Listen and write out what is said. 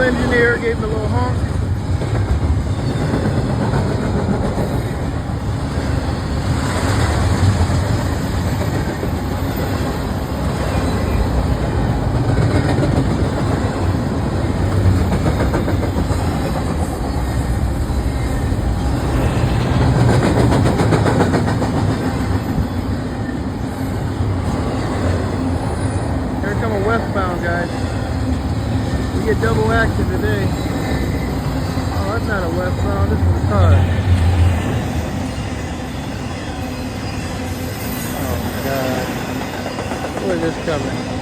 engineer gave him a little honk. Westbound, guys. We get double action today. Oh, that's not a westbound, this is a car. Oh my god. Where is this coming?